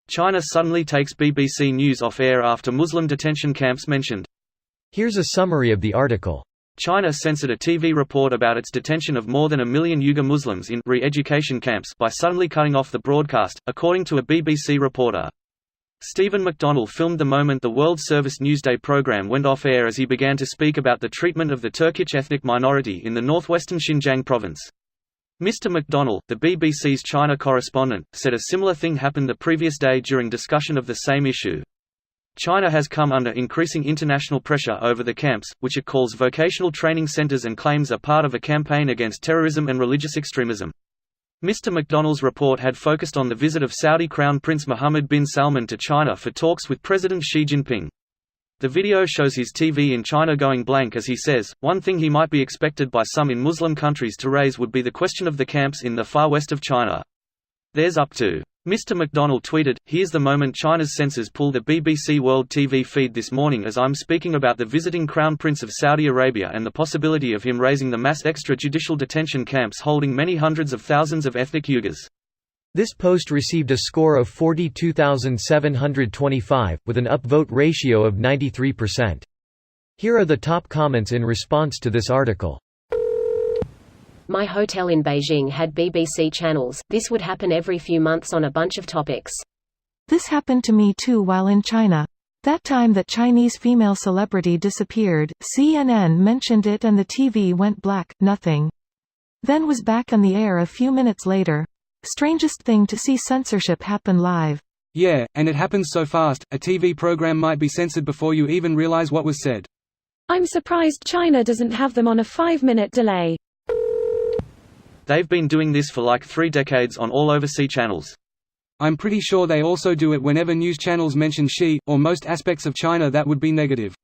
China suddenly takes BBC News off air after Muslim detention camps mentioned. Here's a summary of the article. China censored a TV report about its detention of more than 1 million Uyghur Muslims in re-education camps by suddenly cutting off the broadcast, according to a BBC reporter. Stephen McDonnell filmed the moment the World Service Newsday program went off air as he began to speak about the treatment of the Turkic ethnic minority in the northwestern Xinjiang province. Mr. McDonnell, the BBC's China correspondent, said a similar thing happened the previous day during discussion of the same issue. China has come under increasing international pressure over the camps, which it calls vocational training centers and claims are part of a campaign against terrorism and religious extremism. Mr. McDonnell's report had focused on the visit of Saudi Crown Prince Mohammed bin Salman to China for talks with President Xi Jinping. The video shows his TV in China going blank as he says, one thing he might be expected by some in Muslim countries to raise would be the question of the camps in the far west of China. There's up to. Mr. McDonnell tweeted, "Here's the moment China's censors pull the BBC World TV feed this morning as I'm speaking about the visiting Crown Prince of Saudi Arabia and the possibility of him raising the mass extrajudicial detention camps holding many hundreds of thousands of ethnic Uyghurs." This post received a score of 42,725, with an upvote ratio of 93%. Here are the top comments in response to this article. My hotel in Beijing had BBC channels. This would happen every few months on a bunch of topics. This happened to me too while in China. That time that Chinese female celebrity disappeared, CNN mentioned it and the TV went black, nothing. Then was back on the air a few minutes later. Strangest thing to see censorship happen live. Yeah, and it happens so fast, a TV program might be censored before you even realize what was said. I'm surprised China doesn't have them on a 5-minute delay. They've been doing this for like 3 decades on all overseas channels. I'm pretty sure they also do it whenever news channels mention Xi, or most aspects of China that would be negative.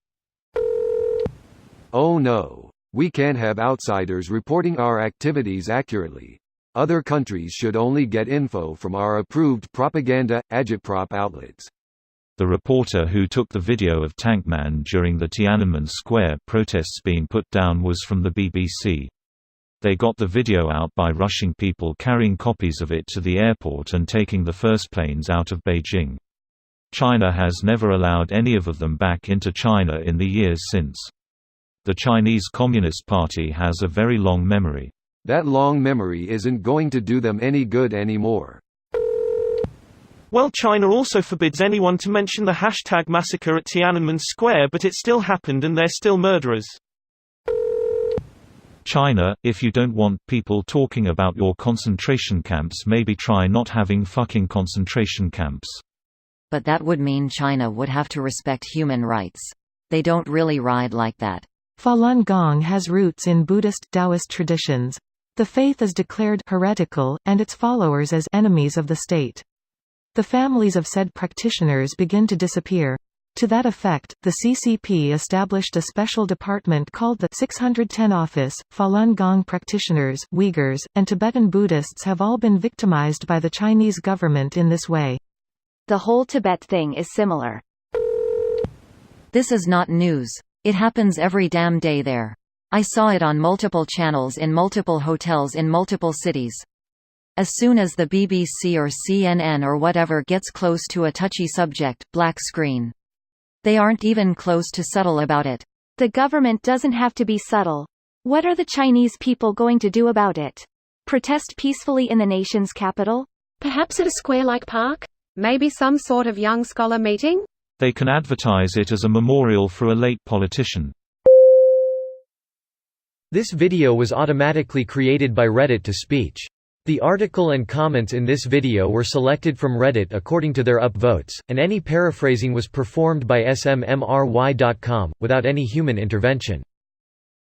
Oh no. We can't have outsiders reporting our activities accurately. Other countries should only get info from our approved propaganda, agitprop outlets. The reporter who took the video of Tankman during the Tiananmen Square protests being put down was from the BBC. They got the video out by rushing people carrying copies of it to the airport and taking the first planes out of Beijing. China has never allowed any of them back into China in the years since. The Chinese Communist Party has a very long memory. That long memory isn't going to do them any good anymore. Well, China also forbids anyone to mention the hashtag massacre at Tiananmen Square, but it still happened and they're still murderers. China, if you don't want people talking about your concentration camps, maybe try not having fucking concentration camps. But that would mean China would have to respect human rights. They don't really ride like that. Falun Gong has roots in Buddhist, Taoist traditions. The faith is declared heretical, and its followers as enemies of the state. The families of said practitioners begin to disappear. To that effect, the CCP established a special department called the 610 Office. Falun Gong practitioners, Uyghurs, and Tibetan Buddhists have all been victimized by the Chinese government in this way. The whole Tibet thing is similar. This is not news. It happens every damn day there. I saw it on multiple channels in multiple hotels in multiple cities. As soon as the BBC or CNN or whatever gets close to a touchy subject, black screen. They aren't even close to subtle about it. The government doesn't have to be subtle. What are the Chinese people going to do about it? Protest peacefully in the nation's capital? Perhaps at a square-like park? Maybe some sort of young scholar meeting? They can advertise it as a memorial for a late politician. This video was automatically created by Reddit to speech. The article and comments in this video were selected from Reddit according to their upvotes, and any paraphrasing was performed by SMMRY.com, without any human intervention.